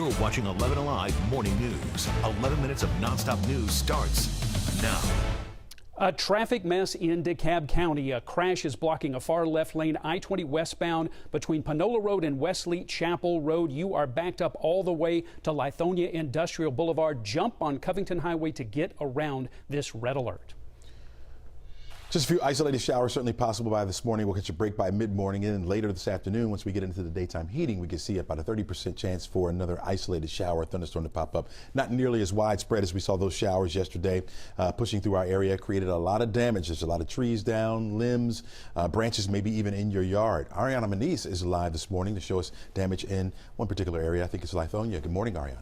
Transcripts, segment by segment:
You're watching 11 Alive Morning News. 11 minutes of nonstop news starts now. A traffic mess in DeKalb County. A crash is blocking a far left lane I-20 westbound between Panola Road and Wesley Chapel Road. You are backed up all the way to Lithonia Industrial Boulevard. Jump on Covington Highway to get around this red alert. Just a few isolated showers certainly possible by this morning. We'll catch a break by mid-morning, and then later this afternoon, once we get into the daytime heating, we can see about a 30% chance for another isolated shower or thunderstorm to pop up. Not nearly as widespread as we saw those showers yesterday pushing through our area. Created a lot of damage. There's a lot of trees down, limbs, branches, maybe even in your yard. Ariana Maniz is live this morning to show us damage in one particular area. I think it's Lithonia. Good morning, Ariana.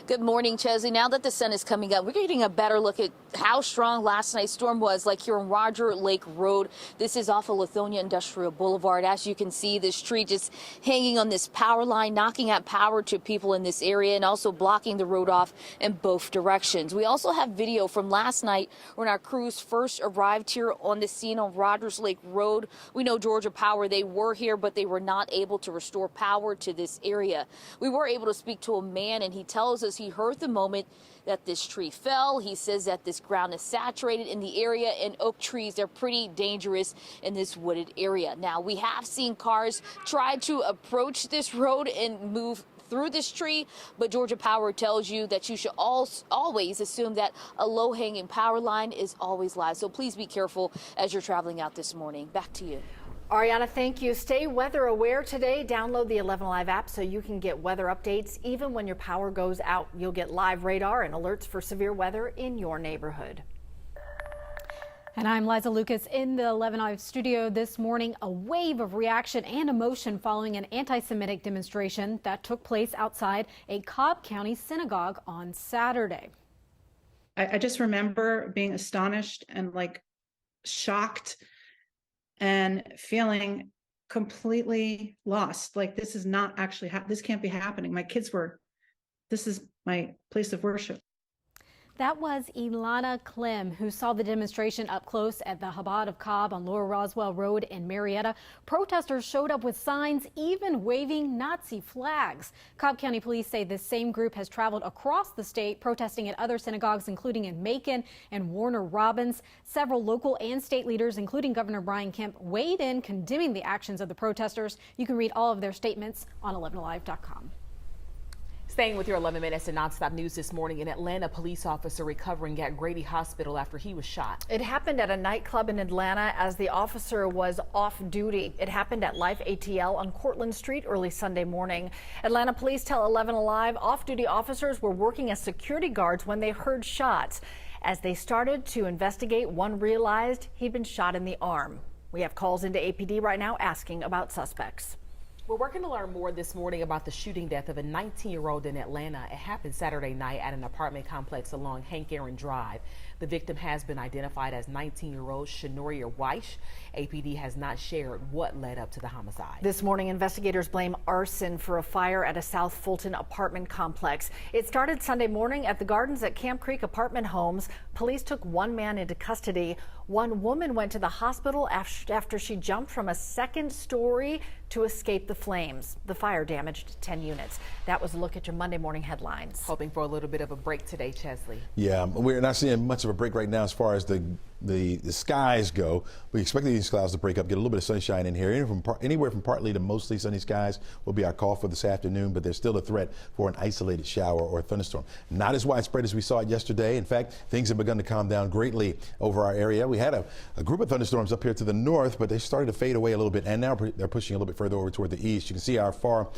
Good morning, Chesley. Now that the sun is coming up, we're getting a better look at how strong last night's storm was, like here on Roger Lake Road. This is off of Lithonia Industrial Boulevard. As you can see, this tree just hanging on this power line, knocking out power to people in this area and also blocking the road off in both directions. We also have video from last night when our crews first arrived here on the scene on Rogers Lake Road. We know Georgia Power, they were here, but they were not able to restore power to this area. We were able to speak to a man, and he tells us he heard the moment that this tree fell. He says that this ground is saturated in the area, and oak trees, they're pretty dangerous in this wooded area. Now, we have seen cars try to approach this road and move through this tree, but Georgia Power tells you that you should always assume that a low-hanging power line is always live. So please be careful as you're traveling out this morning. Back to you. Ariana, thank you. Stay weather aware today. Download the 11 Alive app so you can get weather updates even when your power goes out. You'll get live radar and alerts for severe weather in your neighborhood. And I'm Liza Lucas in the 11 Alive studio this morning. A wave of reaction and emotion following an anti-Semitic demonstration that took place outside a Cobb County synagogue on Saturday. I just remember being astonished and shocked and feeling completely lost. Like, this is not actually, this can't be happening. My kids this is my place of worship. That was Ilana Clem, who saw the demonstration up close at the Chabad of Cobb on Lower Roswell Road in Marietta. Protesters showed up with signs, even waving Nazi flags. Cobb County police say this same group has traveled across the state, protesting at other synagogues, including in Macon and Warner Robins. Several local and state leaders, including Governor Brian Kemp, weighed in condemning the actions of the protesters. You can read all of their statements on 11alive.com. Staying with your 11 minutes of nonstop news this morning, an Atlanta police officer recovering at Grady Hospital after he was shot. It happened at a nightclub in Atlanta as the officer was off duty. It happened at Life ATL on Cortlandt Street early Sunday morning. Atlanta police tell 11 Alive off-duty officers were working as security guards when they heard shots. As they started to investigate, one realized he'd been shot in the arm. We have calls into APD right now asking about suspects. We're working to learn more this morning about the shooting death of a 19-year-old in Atlanta. It happened Saturday night at an apartment complex along Hank Aaron Drive. The victim has been identified as 19-year-old Shanoria Weish. APD has not shared what led up to the homicide. This morning, investigators blame arson for a fire at a South Fulton apartment complex. It started Sunday morning at the Gardens at Camp Creek apartment homes. Police took one man into custody. One woman went to the hospital after she jumped from a second story to escape the flames. The fire damaged 10 units. That was a look at your Monday morning headlines. Hoping for a little bit of a break today, Chesley. Yeah, we're not seeing much of a break right now as far as the skies go. We expect these clouds to break up, get a little bit of sunshine in here. Anywhere from partly to mostly sunny skies will be our call for this afternoon, but there's still a threat for an isolated shower or thunderstorm. Not as widespread as we saw it yesterday. In fact, things have begun to calm down greatly over our area. We had a group of thunderstorms up here to the north, but they started to fade away a little bit, and now they're pushing a little bit further over toward the east. You can see our far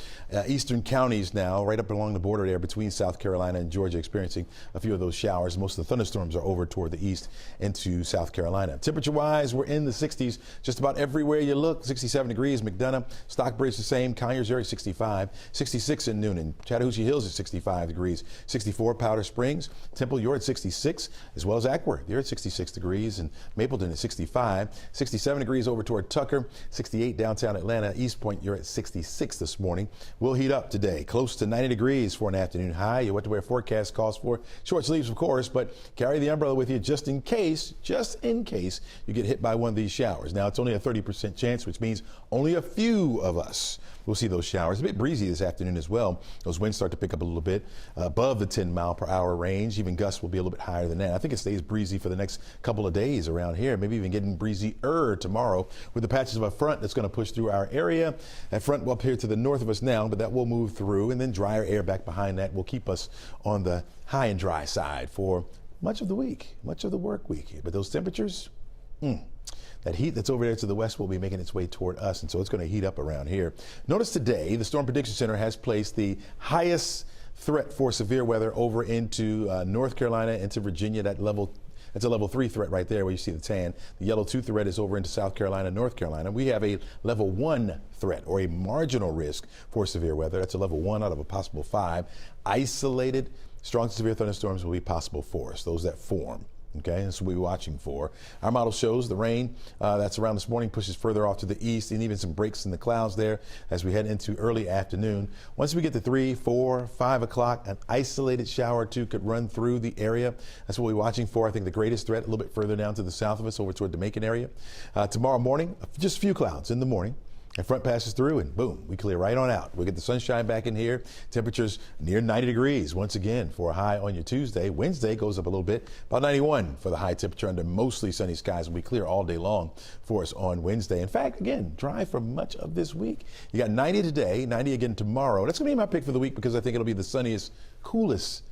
eastern counties now, right up along the border there between South Carolina and Georgia, experiencing a few of those showers. Most of the thunderstorms are over toward the east into South Carolina. Temperature-wise, we're in the 60s just about everywhere you look. 67 degrees, McDonough, Stockbridge the same, Conyers, you're at 65, 66 in Noonan, Chattahoochee Hills at 65 degrees, 64 Powder Springs, Temple, you're at 66, as well as Ackworth, you're at 66 degrees, and Mapleton at 65, 67 degrees over toward Tucker, 68 downtown Atlanta, East Point, you're at 66 this morning. We'll heat up today, close to 90 degrees for an afternoon high. What the weather forecast calls for short sleeves, of course, but carry the umbrella with you just in case just in case you get hit by one of these showers. Now, it's only a 30% chance, which means only a few of us will see those showers. A bit breezy this afternoon as well. Those winds start to pick up a little bit above the 10-mile-per-hour range. Even gusts will be a little bit higher than that. I think it stays breezy for the next couple of days around here, maybe even getting breezier tomorrow with the patches of a front that's going to push through our area. That front will appear to the north of us now, but that will move through, and then drier air back behind that will keep us on the high and dry side for much of the week, much of the work week. But those temperatures, that heat that's over there to the west will be making its way toward us, and so it's going to heat up around here. Notice today, the Storm Prediction Center has placed the highest threat for severe weather over into North Carolina, into Virginia. That's a level 3 threat right there where you see the tan. The yellow 2 threat is over into South Carolina, North Carolina. We have a level 1 threat, or a marginal risk for severe weather. That's a level 1 out of a possible 5. Isolated strong to severe thunderstorms will be possible for us, those that form. Okay, that's what we're watching for. Our model shows the rain that's around this morning pushes further off to the east, and even some breaks in the clouds there as we head into early afternoon. Once we get to 3, 4, 5 o'clock, an isolated shower or two could run through the area. That's what we're watching for. I think the greatest threat a little bit further down to the south of us, over toward the Macon area. Tomorrow morning, just a few clouds in the morning. A front passes through, and boom, we clear right on out. We get the sunshine back in here. Temperatures near 90 degrees once again for a high on your Tuesday. Wednesday goes up a little bit, about 91 for the high temperature under mostly sunny skies. And we clear all day long for us on Wednesday. In fact, again, dry for much of this week. You got 90 today, 90 again tomorrow. That's going to be my pick for the week because I think it'll be the sunniest, coolest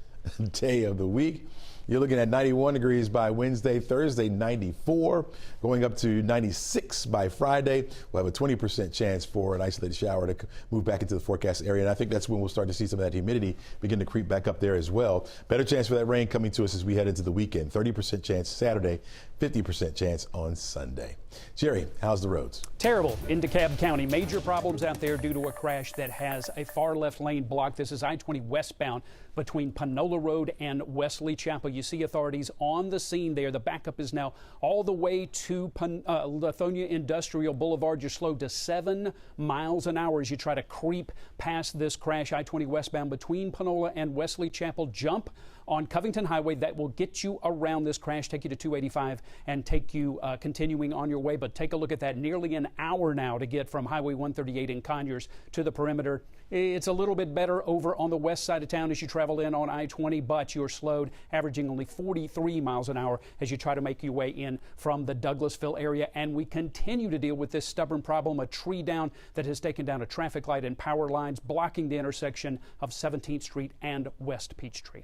day of the week. You're looking at 91 degrees by Wednesday, Thursday 94, going up to 96 by Friday. We'll have a 20% chance for an isolated shower to move back into the forecast area, and I think that's when we'll start to see some of that humidity begin to creep back up there as well. Better chance for that rain coming to us as we head into the weekend. 30% chance Saturday, 50% chance on Sunday. Jerry, how's the roads? Terrible in DeKalb County. Major problems out there due to a crash that has a far left lane blocked. This is I-20 westbound between Panola Road and Wesley Chapel. You see authorities on the scene there. The backup is now all the way to Lithonia Industrial Boulevard. You're slowed to 7 miles an hour as you try to creep past this crash. I-20 westbound between Panola and Wesley Chapel. Jump on Covington Highway. That will get you around this crash, take you to 285 and take you continuing on your way. But take a look at that. Nearly an hour now to get from Highway 138 in Conyers to the perimeter. It's a little bit better over on the west side of town as you travel in on I-20, but you're slowed, averaging only 43 miles an hour as you try to make your way in from the Douglasville area. And we continue to deal with this stubborn problem, a tree down that has taken down a traffic light and power lines, blocking the intersection of 17th Street and West Peachtree.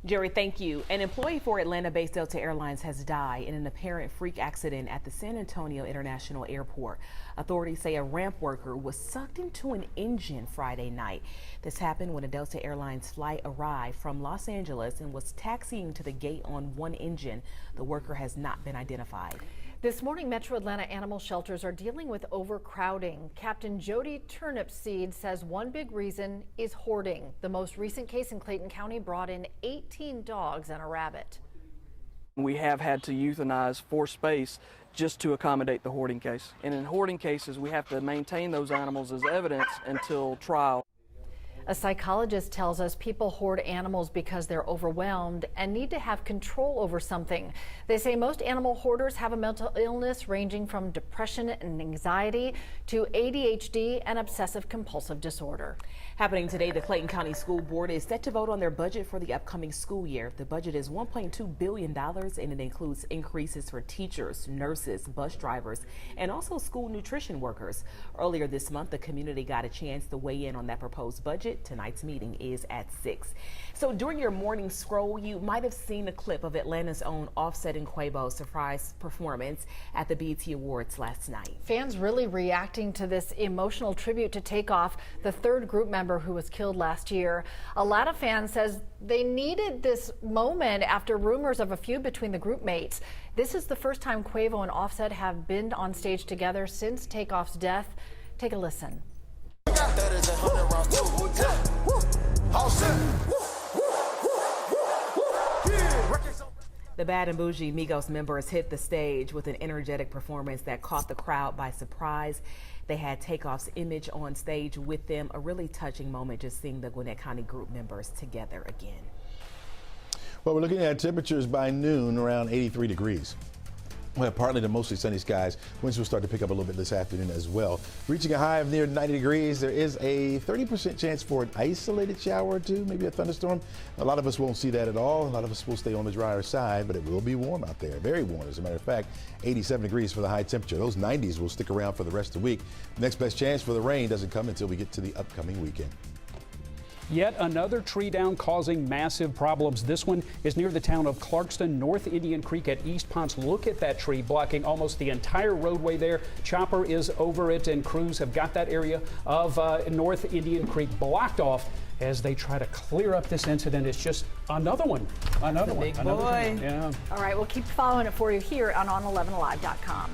Jerry, thank you. An employee for Atlanta-based Delta Airlines has died in an apparent freak accident at the San Antonio International Airport. Authorities say a ramp worker was sucked into an engine Friday night. This happened when a Delta Airlines flight arrived from Los Angeles and was taxiing to the gate on one engine. The worker has not been identified. This morning, Metro Atlanta animal shelters are dealing with overcrowding. Captain Jody Turnipseed says one big reason is hoarding. The most recent case in Clayton County brought in 18 dogs and a rabbit. We have had to euthanize for space just to accommodate the hoarding case. And in hoarding cases, we have to maintain those animals as evidence until trial. A psychologist tells us people hoard animals because they're overwhelmed and need to have control over something. They say most animal hoarders have a mental illness ranging from depression and anxiety to ADHD and obsessive compulsive disorder. Happening today, the Clayton County School Board is set to vote on their budget for the upcoming school year. The budget is $1.2 billion, and it includes increases for teachers, nurses, bus drivers, and also school nutrition workers. Earlier this month, the community got a chance to weigh in on that proposed budget. Tonight's meeting is at 6. So during your morning scroll, you might have seen a clip of Atlanta's own Offset and Quavo's surprise performance at the BET Awards last night. Fans really reacting to this emotional tribute to Takeoff, the third group member who was killed last year. A lot of fans says they needed this moment after rumors of a feud between the group mates. This is the first time Quavo and Offset have been on stage together since Takeoff's death. Take a listen. The Bad and Bougie Migos members hit the stage with an energetic performance that caught the crowd by surprise. They had Takeoff's image on stage with them. A really touching moment just seeing the Gwinnett County group members together again. Well, we're looking at temperatures by noon around 83 degrees. We'll have partly to mostly sunny skies. Winds will start to pick up a little bit this afternoon as well. Reaching a high of near 90 degrees, there is a 30% chance for an isolated shower or two, maybe a thunderstorm. A lot of us won't see that at all. A lot of us will stay on the drier side, but it will be warm out there. Very warm, as a matter of fact. 87 degrees for the high temperature. Those 90s will stick around for the rest of the week. Next best chance for the rain doesn't come until we get to the upcoming weekend. Yet another tree down causing massive problems. This one is near the town of Clarkston, North Indian Creek at East Ponce. Look at that tree blocking almost the entire roadway there. Chopper is over it and crews have got that area of North Indian Creek blocked off as they try to clear up this incident. It's just another one. Big boy. Yeah. All right, we'll keep following it for you here on 11alive.com.